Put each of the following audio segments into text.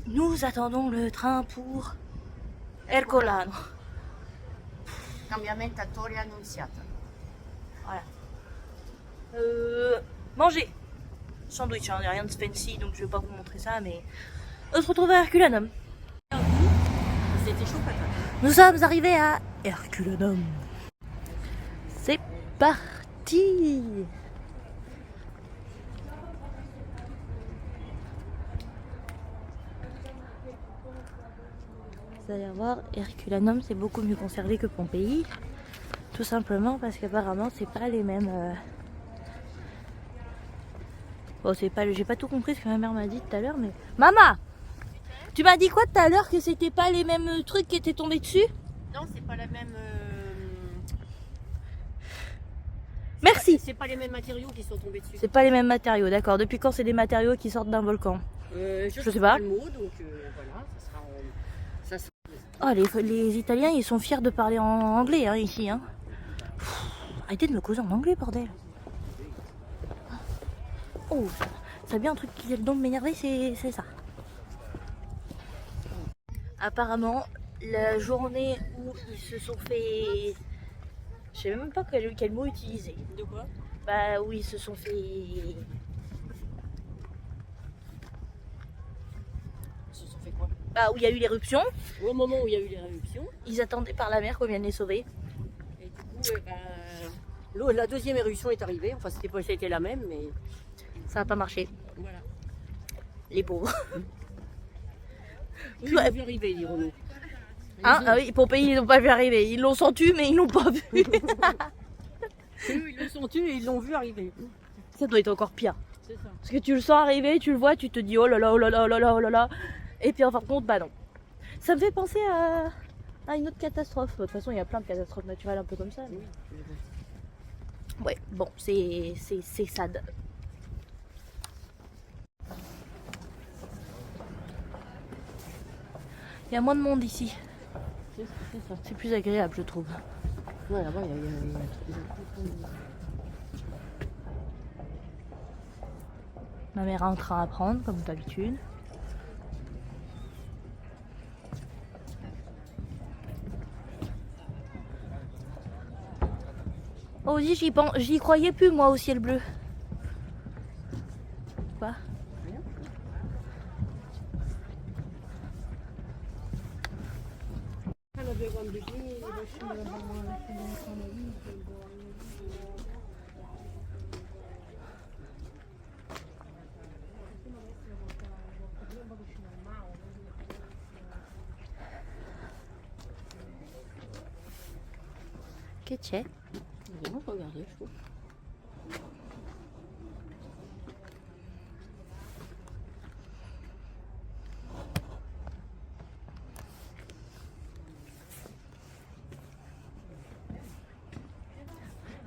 Nous attendons le train pour Ercolano. Cambiamento a Torre Annunziata. Voilà. Manger. Sandwich, hein, rien de fancy, donc je vais pas vous montrer ça, mais on se retrouve à Herculanum. C'était chaud patate. Nous sommes arrivés à Herculanum. C'est parti. Vous allez voir, Herculanum c'est beaucoup mieux conservé que Pompéi. Tout simplement parce qu'apparemment c'est pas les mêmes... Bon, c'est pas... J'ai pas tout compris ce que ma mère m'a dit tout à l'heure, mais... Maman, tu m'as dit quoi tout à l'heure, que c'était pas les mêmes trucs qui étaient tombés dessus? Non, c'est pas la même. Merci. C'est pas les mêmes matériaux qui sont tombés dessus. C'est pas les mêmes matériaux, d'accord. Depuis quand c'est des matériaux qui sortent d'un volcan? Je sais pas. Le mot, donc voilà, ça sera. Oh, les Italiens, ils sont fiers de parler en anglais, hein, ici. Hein. Arrêtez de me causer en anglais, bordel. Oh, ça a bien un truc qui a le don de m'énerver, c'est ça. Apparemment, la journée où ils se sont fait... Je sais même pas quel mot utiliser. De quoi? Bah, où ils se sont fait... Ils se sont fait quoi? Bah, où il y a eu l'éruption. Au moment où il y a eu l'éruption. Ils attendaient par la mer qu'on vienne les sauver. Et du coup, la deuxième éruption est arrivée. Enfin, c'était la même, mais Ça n'a pas marché. voilà. Les pauvres. Ils l'ont vu arriver, dirons-nous. Hein, ah oui, Pompéi, ils l'ont pas vu arriver. Ils l'ont senti, mais ils l'ont pas vu. Eux, ils le sont tués et ils l'ont vu arriver. Ça doit être encore pire. C'est ça. Parce que tu le sens arriver, tu le vois, tu te dis oh là là, oh là là, oh là là, oh là là. Et puis en fin de compte, bah non. Ça me fait penser à une autre catastrophe. De toute façon, il y a plein de catastrophes naturelles un peu comme ça. Mais... ouais, bon, c'est sad. Il y a moins de monde ici. C'est ça. C'est plus agréable, je trouve. Ouais, là-bas, il y a... Ma mère a un train à prendre, comme d'habitude. Oh, dis, j'y croyais plus, moi, au ciel bleu. Quoi? Che c'è? Vediamo, regardez, je trouve.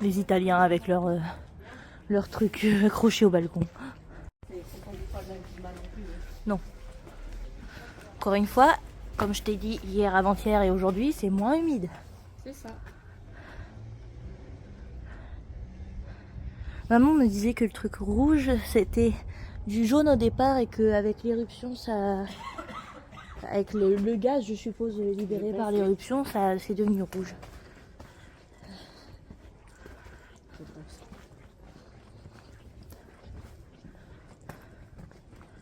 Les Italiens avec leur truc accroché au balcon. Non. Encore une fois, comme je t'ai dit hier, avant-hier et aujourd'hui, c'est moins humide. C'est ça. Maman me disait que le truc rouge, c'était du jaune au départ et qu'avec l'éruption, ça... avec le gaz, je suppose, libéré par l'éruption, ça c'est devenu rouge.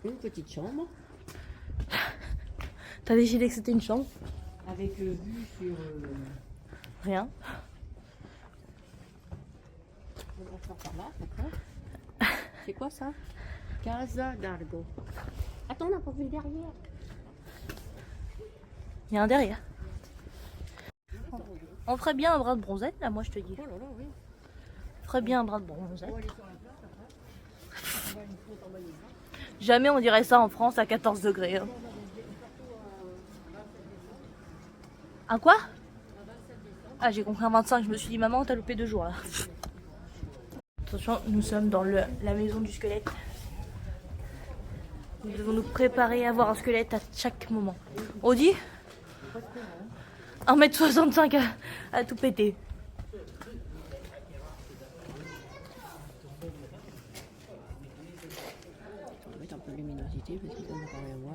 Une petite chambre. T'as décidé que c'était une chambre? Avec vue sur... Rien. On va faire par là, d'accord. C'est quoi ça? Casa d'Argo. Attends, on n'a pas vu le derrière. Il y a un derrière. On ferait bien un brin de bronzette, là, moi je te dis. Oh là là, oui. On ferait bien un brin de bronzette. On va aller sur la place après. On va une faute en maillot. Jamais on dirait ça en France à 14 degrés. Hein. À quoi? Ah, j'ai compris un 25, je me suis dit maman, t'as loupé 2 jours là. Attention, nous sommes dans la maison du squelette. Nous devons nous préparer à voir un squelette à chaque moment. Audi 1m65 à tout péter. On va mettre un peu de luminosité parce qu'il ne va pas rien voir.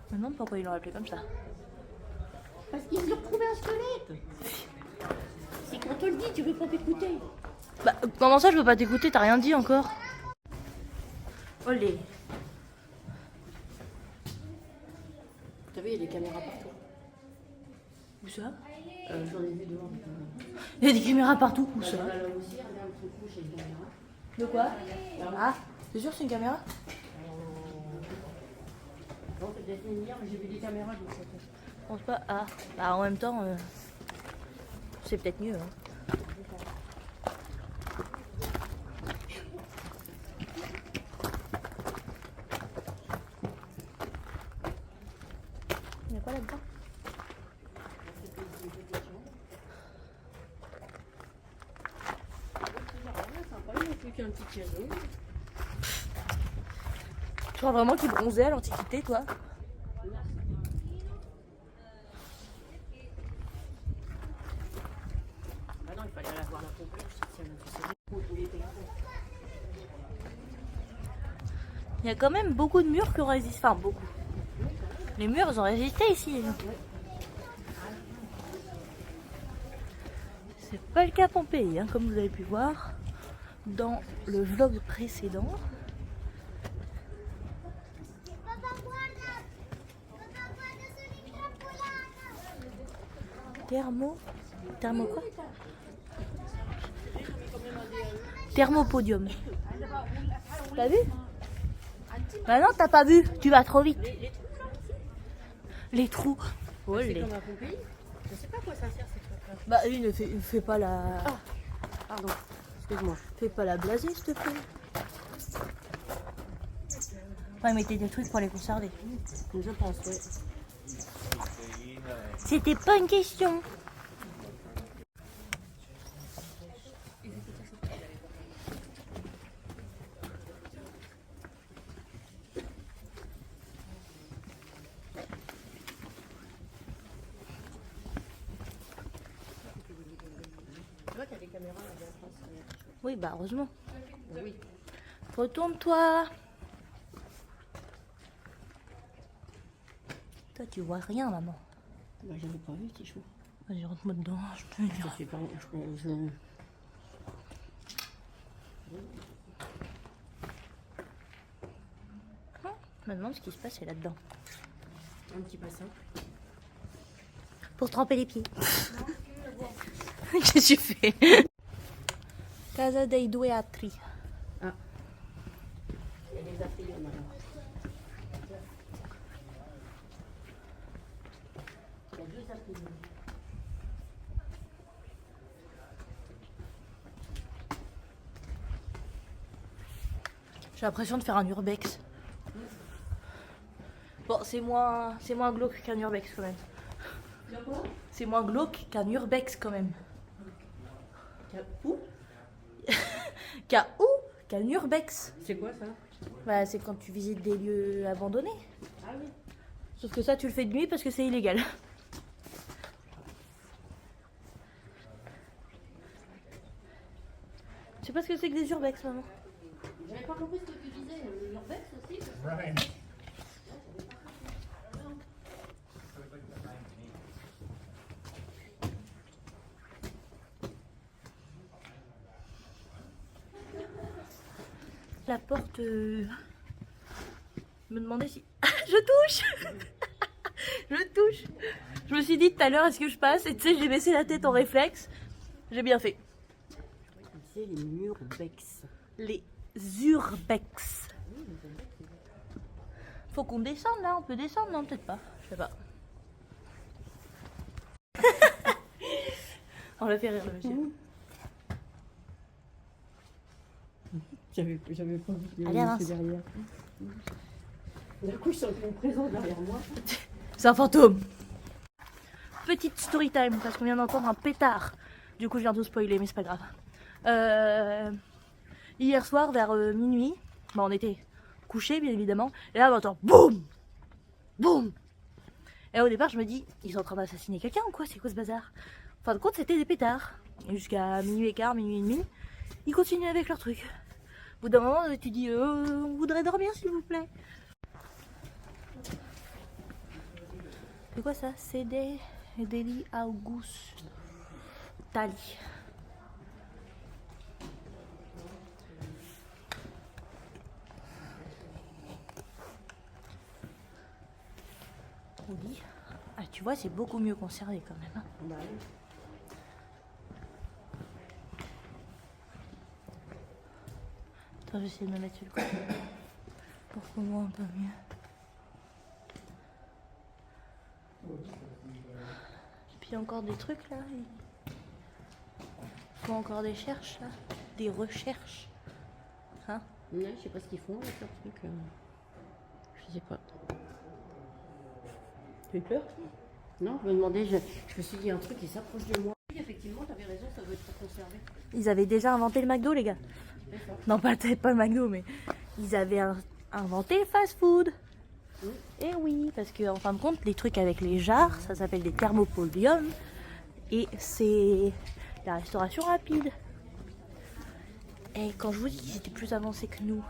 Je me demande pourquoi ils l'ont appelé comme ça. Parce qu'ils ont retrouvé un squelette. C'est qu'on te le dit, tu veux pas t'écouter. Bah, comment ça, je veux pas t'écouter, t'as rien dit encore. Olé. T'as vu, il y a des caméras partout. Où ça? J'en ai vu dehors. Il y a des caméras partout. Où ça? Là aussi, regarde son couche, il y a une caméra. De quoi? Ah, c'est sûr c'est une caméra? Non, c'est peut-être une hier, mais j'ai vu des caméras. Je pense pas. Ah, bah en même temps, c'est peut-être mieux. Hein. Il y a quoi là-dedans? Un petit cadeau. Tu crois vraiment qu'ils bronzaient à l'Antiquité, toi? Ah non, il fallait aller voir la complète. Il y a quand même beaucoup de murs qui ont résisté. Enfin, beaucoup. Les murs, ils ont résisté ici. C'est pas le cas à Pompéi, hein, comme vous avez pu voir dans le vlog précédent. Thermo quoi? Thermopodium. T'as vu? Bah non, t'as pas vu, tu vas trop vite. Les trous. Oh, C'est les... comme à Pompéi. Je sais pas à quoi ça sert cette truc-là. Bah oui, ne fais pas la... Ah, pardon, excuse-moi. Fais pas la blasée, s'il te plaît. Ouais, mettez des trucs pour les conserver. Je pense, oui. C'était pas une question. Tu vois qu'il y a des caméras là-bas en France. Oui, bah heureusement. Oui. Retourne-toi. Toi, tu vois rien, maman. Bah, j'en ai pas vu, c'est chaud. Vas-y, rentre-moi dedans, je te le Je dire. sais pas, Je me demande ce qui se passe là-dedans. un petit bassin. Pour tremper les pieds. Qu'est-ce que tu fais? Casa dei Due Atri. Ah. Il y a des atriums alors. Il y a deux atriums. J'ai l'impression de faire un urbex. Bon, c'est moins glauque qu'un urbex quand même. C'est moins glauque qu'un urbex quand même. Où? Qu'un urbex. C'est quoi ça? Bah, c'est quand tu visites des lieux abandonnés. Ah oui. Sauf que ça, tu le fais de nuit parce que c'est illégal. Je sais pas ce que c'est que des urbex, maman. J'avais pas compris ce que tu disais. L'urbex aussi. La porte... me demandais si... Je touche. Je touche. Je me suis dit tout à l'heure, est-ce que je passe? Et tu sais, j'ai baissé la tête en réflexe. J'ai bien fait. C'est les murbex. Les urbex. Faut qu'on descende là, on peut descendre, non? Peut-être pas, je sais pas. On l'a fait rire le monsieur. J'avais pas vu Allez, avance. derrière. D'un coup, je sens une présence derrière moi. C'est un fantôme. Petite story time parce qu'on vient d'entendre un pétard. Du coup, je viens de spoiler, mais c'est pas grave. Hier soir, vers minuit, bah, on était couchés, bien évidemment. Et là, on entend boum, boum. Et au départ, je me dis, ils sont en train d'assassiner quelqu'un ou quoi? C'est quoi ce bazar? En fin de compte, c'était des pétards. Et jusqu'à minuit et quart, minuit et demi, ils continuent avec leur truc. Au bout d'un moment, tu dis, on voudrait dormir, s'il vous plaît. C'est quoi ça? CD Deli August Tali. Oui. Ah, tu vois, c'est beaucoup mieux conservé quand même. Hein. Bah oui. Attends, je vais essayer de me mettre sur le côté pour qu'on voit un peu mieux. Et puis encore des trucs là. Il faut encore des recherches là. Des recherches. Hein? Ouais, je sais pas ce qu'ils font avec leur truc. Je sais pas. Tu as peur? Non, je me demandais, je me suis dit un truc qui s'approche de moi. Oui, effectivement, t'avais raison, ça doit être pour conserver. Ils avaient déjà inventé le McDo, les gars. Non, peut-être pas le McDo, mais ils avaient inventé le fast-food. Oui. Et oui, parce que en fin de compte, les trucs avec les jarres, ça s'appelle des thermopodiums. Et c'est la restauration rapide. Et quand je vous dis qu'ils étaient plus avancés que nous,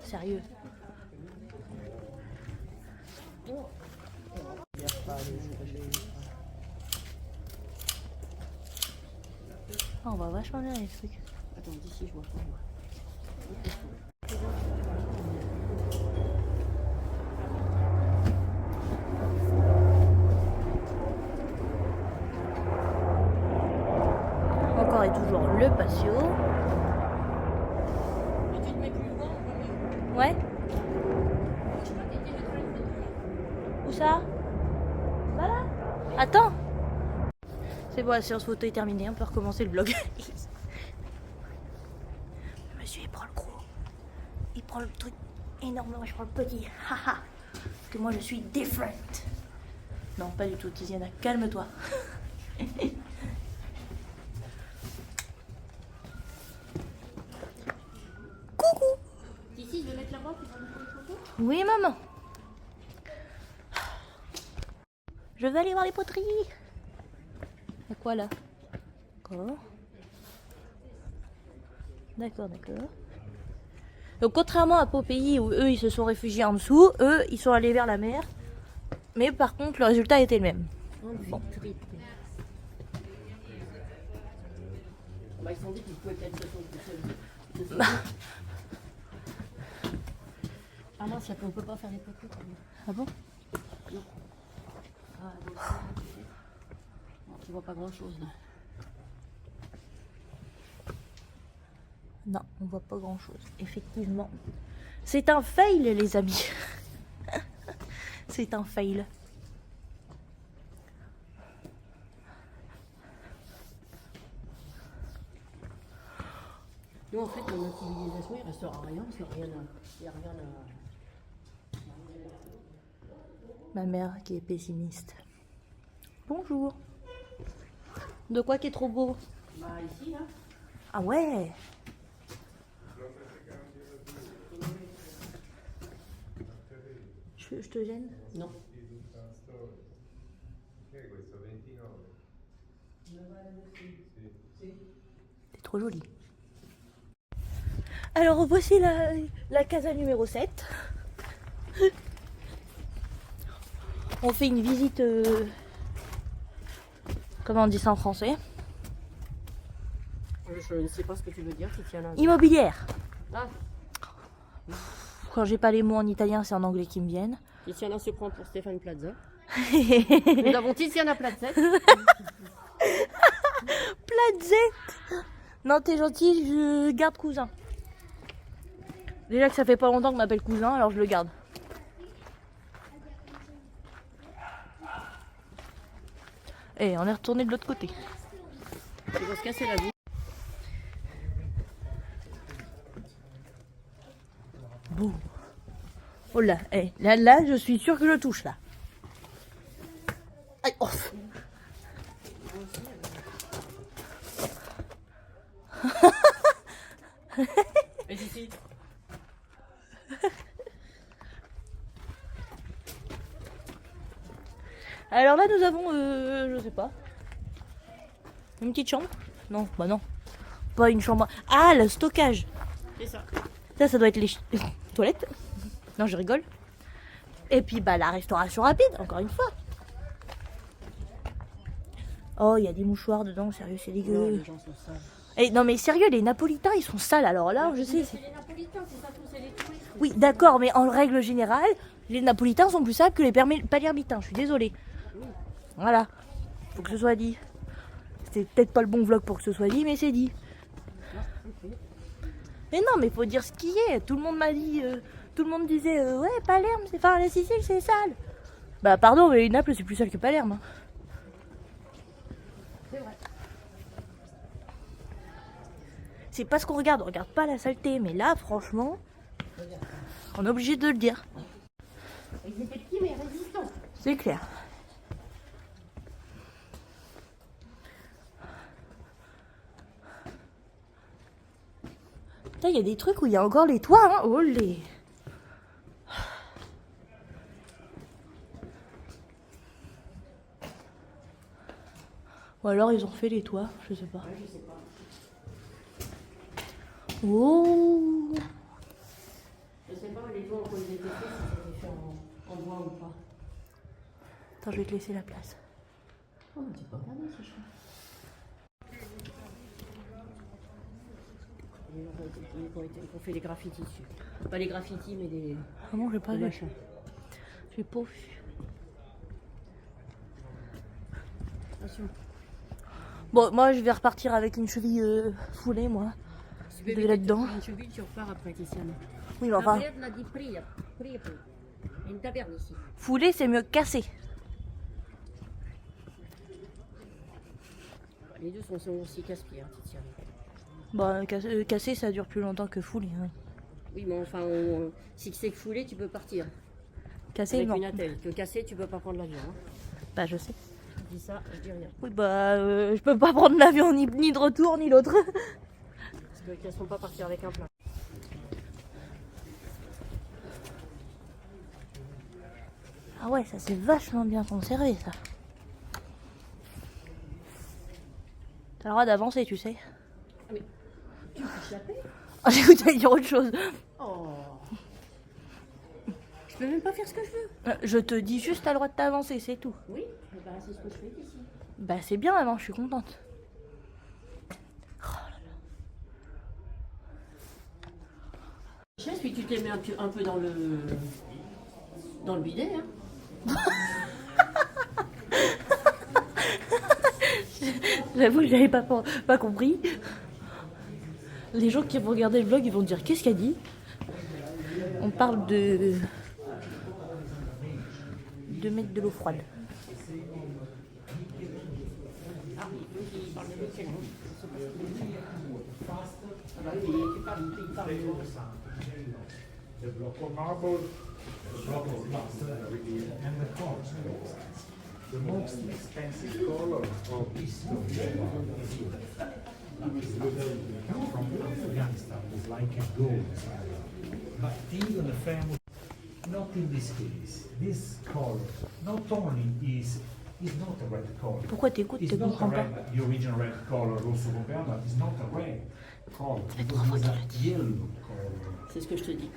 sérieux. Oh, on va vachement bien les trucs. Attends, d'ici, je vois pas. Encore et toujours le patio. Mais tu te mets plus loin, on voit mieux. Ouais. Je sais pas, t'étais mettre une photo. Où ça? Voilà. Attends. C'est bon, la séance photo est terminée. On peut recommencer le vlog. Le monsieur, il prend le gros. Il prend le truc énorme. Moi, je prends le petit. Haha. Parce que moi, je suis different. Non, pas du tout, Tiziana. Calme-toi. Coucou. Ici, je vais mettre là-bas, tu vas me prendre une photo. Oui, maman. Je vais aller voir les poteries. C'est quoi là? D'accord. D'accord, d'accord. Donc contrairement à Popeye où eux ils se sont réfugiés en dessous, eux ils sont allés vers la mer. Mais par contre le résultat était le même. Bon. Bah, ils se sont dit qu'ils pouvaient peut-être se sauver. Ah non, on peut pas faire des photos. Ah bon? Non. Ah, donc, non, tu vois pas grand-chose là. Non, on voit pas grand chose. Effectivement. C'est un fail les amis. C'est un fail. Nous en fait dans notre civilisation il restera rien parce qu'il n'y a rien à... Ma mère qui est pessimiste. Bonjour. De quoi qui est trop beau? Bah ici là. Ah ouais. Je te gêne? Non. C'est trop joli. Alors voici la casa numéro 7. On fait une visite... comment on dit ça en français? Je ne sais pas ce que tu veux dire, Tiziana. Immobilière. Ah, Quand j'ai pas les mots en italien, c'est en anglais qui me viennent. Tiziana se prend pour Stéphane Plaza. Nous avons Tiziana Plaza. Platzette. Non, t'es gentil, je garde cousin. Déjà que ça fait pas longtemps que m'appelle cousin, alors je le garde. Et on est retourné de l'autre côté. Tu vas se casser la vie. Boum. Oh là, là, je suis sûre que je touche là. Aïe, oh. Et ici. Alors là, nous avons, je sais pas, une petite chambre. Non, bah non, pas une chambre. Ah, le stockage. C'est ça. Ça doit être les toilettes. Non, je rigole. Et puis, bah, la restauration rapide, encore une fois. Oh, il y a des mouchoirs dedans, sérieux, c'est Non, dégueu. les gens sont sales. Et non mais sérieux, les Napolitains, ils sont sales. Alors là, je sais. C'est les Napolitains, c'est ça, tous, c'est les touristes. Oui, d'accord, mais en règle générale, les Napolitains sont plus sales que les Palermitains. Je suis désolée. Voilà, faut que ce soit dit. C'est peut-être pas le bon vlog pour que ce soit dit, mais c'est dit. Mais non, mais faut dire ce qui est. Tout le monde m'a dit, tout le monde disait, ouais, Palerme, enfin la Sicile, c'est sale. Bah pardon, mais Naples c'est plus sale que Palerme. Hein. C'est vrai. C'est pas ce qu'on regarde, on regarde pas la saleté, mais là, franchement, on est obligé de le dire. Ils étaient petits mais résistants. C'est clair. Putain, il y a des trucs où il y a encore les toits, hein. Oh les. Ou alors ils ont fait les toits, je sais pas. Ouais, je sais pas. Oh. Je sais pas, les toits, quand ils étaient faits, si c'était fait en bois ou pas. Attends, je vais te laisser la place. Oh, mais tu peux regarder, c'est chouette. Ils ont fait des graffitis dessus. Pas les graffitis, mais des Ah bon, j'ai pas vu. machins. J'ai pas vu. Attention. Bon, moi je vais repartir avec une cheville foulée, moi. Si Je vais là-dedans. Une cheville, tu repars après, Tiziana. Oui, mais enfin, La di Pria. Il y a une taverne ici. foulée c'est mieux que cassé. Les deux sont aussi casse-pieds, hein, Tiziana. Bah, cassé ça dure plus longtemps que foulé. Hein. Oui, mais enfin, si c'est foulé, tu peux partir. Cassé, Avec non. une attelle. Que cassé, tu peux pas prendre l'avion. Hein. Bah, je sais. Je dis ça, je dis rien. Oui, bah, je peux pas prendre l'avion ni de retour ni l'autre. Parce qu'elles sont pas partir avec un plat. Ah ouais, ça c'est vachement bien conservé, ça. T'as le droit d'avancer, tu sais. Ah, mais tu peux échapper. Ah, j'ai cru que t'allais dire autre chose. Oh. Je peux même pas faire ce que je veux. Je te dis juste, t'as le droit de t'avancer, c'est tout. Oui, bah, c'est ce que je fais ici. Bah, c'est bien, maman, je suis contente. Chaise, puis tu te les mets un peu dans le bidet. Hein. J'avoue que j'avais pas compris. Les gens qui vont regarder le vlog, ils vont dire qu'est-ce qu'elle dit. On parle de mettre de l'eau froide. Ah oui, il parle de l'hôtel. Ah bah oui, il parle The block of marble, the block of plaster, and the quartz. The most expensive color of this stone from Afghanistan is like a gold. But even the famous, not in this case. This color not only is not a red color. Pourquoi t'écoutes, It's tu not a comprends pas? red, the original red color rosso comperna is not a red color. It's a yellow color. C'est ce que je te dis.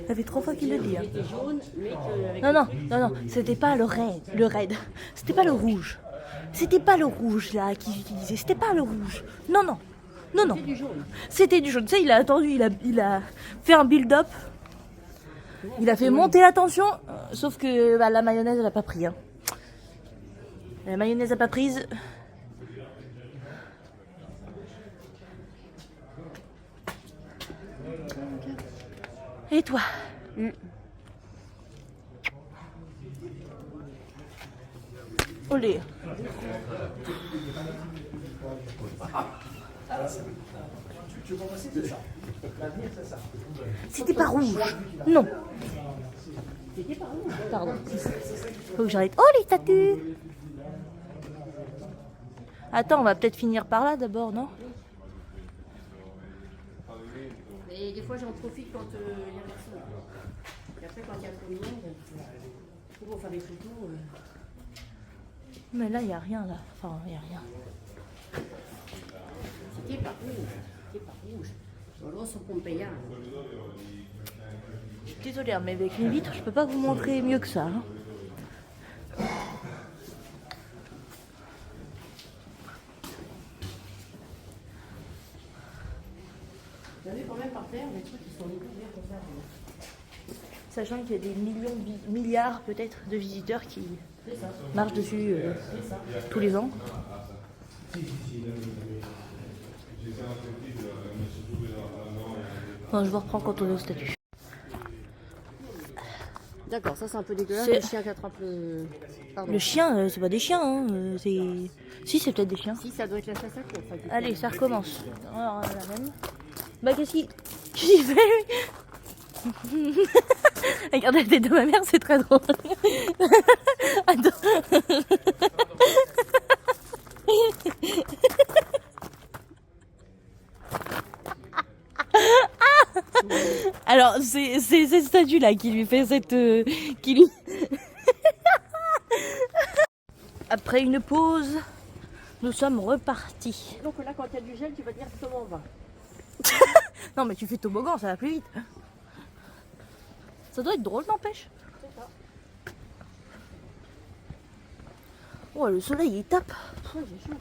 Ça fait 3 fois qu'il le dit. Hein. Il était jaune, mais avec Non, c'était pas le raid. C'était pas le rouge. C'était pas le rouge là qu'ils utilisaient. C'était pas le rouge. Non. c'est du jaune. C'était du jaune. Tu sais, il a attendu, il a fait un build-up. Il a fait monter la tension. Sauf que bah, la mayonnaise, elle a pas pris. Hein. La mayonnaise a pas prise. Et toi? Olé. C'était pas rouge. Non. C'était pas rouge. Pardon. Faut que j'arrête. Oh, les statues. Attends, on va peut-être finir par là d'abord, non? Et des fois, j'en profite quand il y a personne. Et après, quand il y a trop de monde, pour faire des photos. Mais là, il n'y a rien, là. Enfin, il n'y a rien. C'était pas rouge. C'était pas rouge. Rosso Pompeia. Je suis désolée, mais avec les vitres, je peux pas vous montrer mieux que ça. Hein. terre, les trucs qui sont bien comme ça. Sachant qu'il y a des millions, milliards peut-être de visiteurs qui marchent dessus tous les ans. Bon, je vous reprends quand on est au statut. D'accord, ça c'est un peu dégueulasse. C'est- Le chien qui attrape le. Pardon. Le chien, c'est pas des chiens, hein, c'est... Si, c'est peut-être des chiens. Si, ça doit être la chasse à courre. Ça, qui Allez, fait. ça recommence. Alors, la même. Bah, qu'est-ce qu'il fait, lui? Regardez la tête de ma mère, c'est très drôle. Attends. Alors, c'est cette statue-là qui lui fait cette... qui lui... Après une pause, nous sommes repartis. Donc là, quand il y a du gel, tu vas dire comment on va. Non, mais tu fais toboggan, ça va plus vite. Ça doit être drôle, n'empêche. C'est ça. Oh, le soleil, il tape. Ouais, j'ai chaud.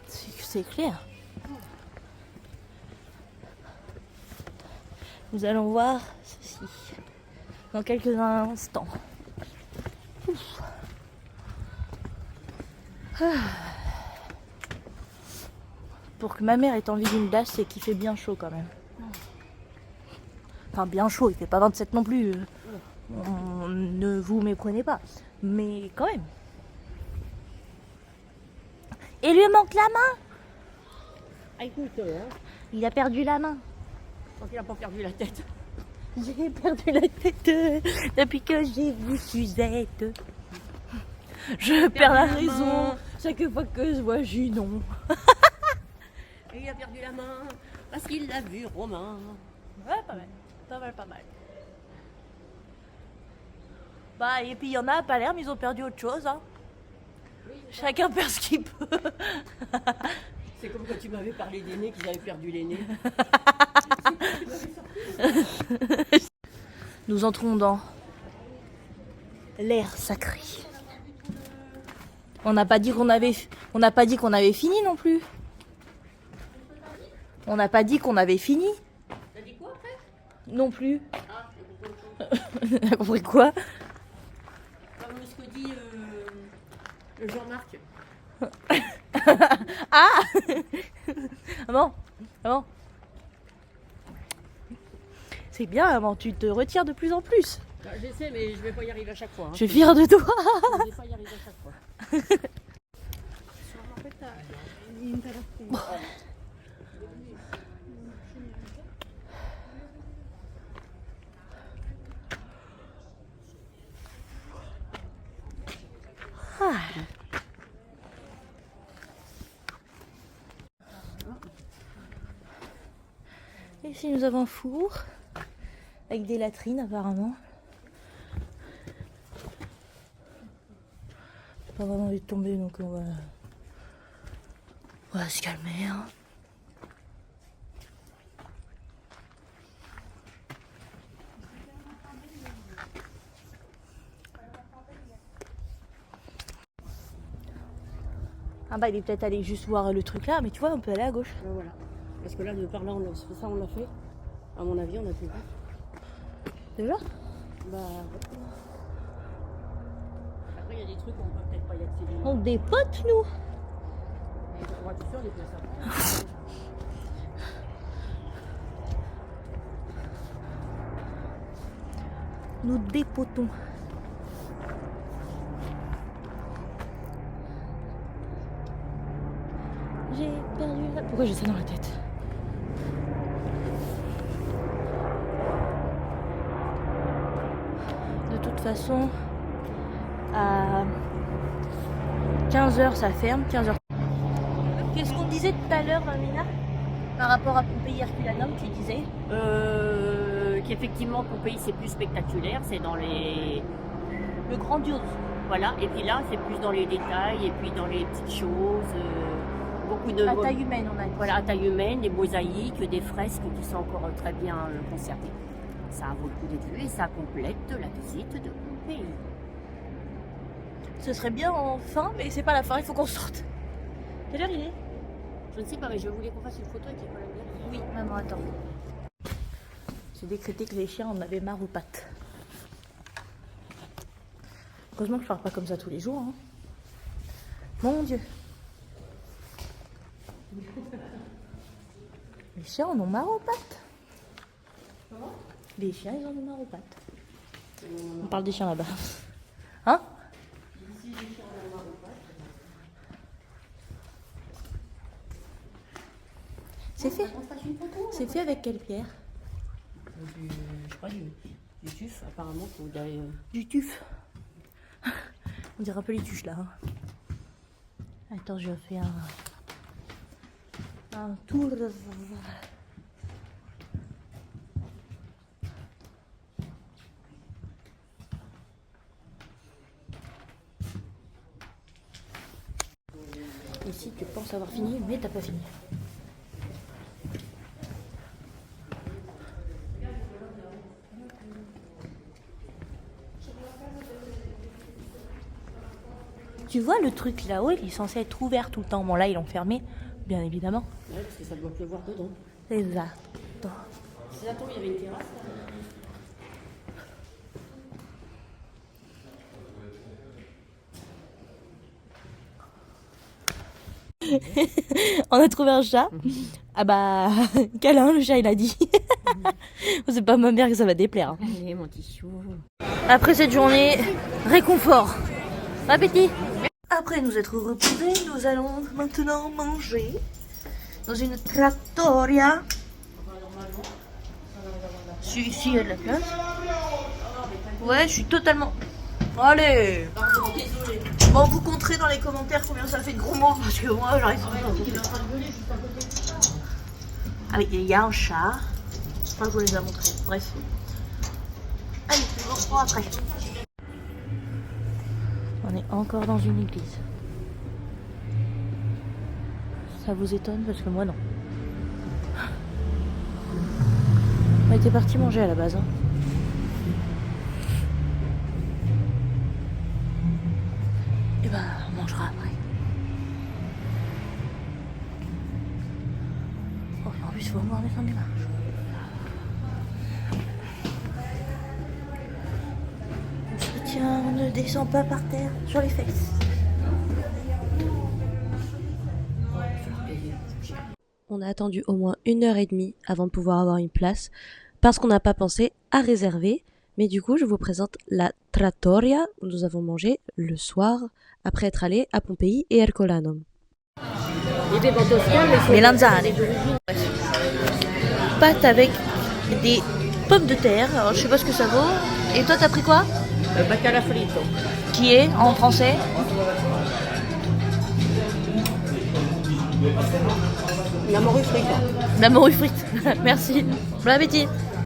C'est clair. Nous allons voir ceci dans quelques instants. Ouf. Ah. Pour que ma mère ait envie d'une glace, c'est qu'il fait bien chaud quand même. Enfin, bien chaud, il fait pas 27 non plus. Ne vous méprenez pas. Mais quand même. Et lui manque la main. Ah, écoute, Il a perdu la main. quand il a pas perdu la tête. J'ai perdu la tête depuis que j'ai vu Suzette. Je perds la raison chaque fois que je vois Junon. Et il a perdu la main parce qu'il l'a vu Romain. Ouais, pas mal. Pas mal, pas mal. Bah, et puis il y en a à Palerme, ils ont perdu autre chose. Hein. Chacun perd ce qu'il peut. C'est comme quand tu m'avais parlé des nez, qu'ils avaient perdu les nez. Nous entrons dans l'air sacré. On n'a pas dit qu'on avait fini non plus. On n'a pas dit qu'on avait fini T'as dit quoi après? non plus. Ah, j'ai compris autre chose. T'as compris quoi? Comme ce que dit le Jean-Marc. Ah bon, ah bon. C'est bien, maman, tu te retires de plus en plus. Bah, j'essaie, mais je vais pas y arriver à chaque fois. Hein. Je suis fière de toi. Je vais pas y arriver à chaque fois. Ah. Ici nous avons un four avec des latrines apparemment. J'ai pas vraiment envie de tomber donc on va se calmer. Hein. Ah bah il est peut-être allé juste voir le truc là, mais tu vois on peut aller à gauche. Voilà. Parce que là, de par là, ça on l'a fait. À mon avis, on a plus vu. Déjà? Bah. Après, il y a des trucs où on peut peut-être pas y accéder. On dépote nous. On va tout faire, on est pas ça. Nous dépotons. J'ai perdu la... Pourquoi j'ai ça dans la tête? De toute façon, à 15h ça ferme, 15h. Qu'est-ce qu'on disait tout à l'heure, Mamina? Par rapport à Pompéi Herculanum, tu disais? Qu'effectivement, Pompéi, c'est plus spectaculaire. C'est dans les. Le grandiose. Voilà. Et puis là, c'est plus dans les détails et puis dans les petites choses. Beaucoup de. À taille humaine, on a dit. Voilà, à taille humaine, des mosaïques, des fresques qui sont encore très bien conservées. Ça vaut le coup d'être vu et ça complète la visite de Pompéi. Ce serait bien en fin, mais c'est pas la fin, il faut qu'on sorte. Quelle heure il est? Je ne sais pas, mais je voulais qu'on fasse une photo avec les collègues. Oui, maman, attends. J'ai décrété que les chiens en avaient marre aux pattes. Heureusement que je parle pas comme ça tous les jours. Hein. Mon Dieu. Les chiens en ont marre aux pattes. Les chiens, ils en ont marre aux pattes. On parle des chiens là-bas. Hein? C'est fait. C'est fait avec quelle pierre? Je crois du tuf, apparemment. Du tuf. On dirait un peu les tuches là. Hein. Attends, je fais un tour. Ici, tu penses avoir fini, mais t'as pas fini. Tu vois le truc là-haut, il est censé être ouvert tout le temps. Bon là, ils l'ont fermé, bien évidemment. Ouais, parce que ça doit pleuvoir dedans. Exact. Si ça tombe, il y avait une terrasse. On a trouvé un chat. Ah bah, câlin, le chat il a dit. C'est pas ma mère que ça va déplaire. Hein. Allez, mon petit chou. Après cette journée, réconfort. Appétit. Après nous être reposés, nous allons maintenant manger dans une trattoria. Si, il y a de la place. Ouais, je suis totalement... Allez. Bon, vous compterez dans les commentaires combien ça fait de gros mots, parce que moi, j'arrive pas à compter. Ah oui, il y a un chat. Je crois que je vous les ai montrés. Bref. Allez, je vous reprends après. On est encore dans une église. Ça vous étonne parce que moi non. On était parti manger à la base. Hein. Et bah on mangera après. Oh, en plus il faut voir les images. On se tient, on ne descend pas par terre sur les fesses. On a attendu au moins 1h30 avant de pouvoir avoir une place parce qu'on n'a pas pensé à réserver. Mais du coup, je vous présente la trattoria où nous avons mangé le soir après être allés à Pompéi et Ercolano. Melanzane. Pâte avec des pommes de terre. Alors, je sais pas ce que ça vaut. Et toi, t'as pris quoi? Bacala frito. Qui est en français? La morue frite. La morue frite. Merci. Bon appétit.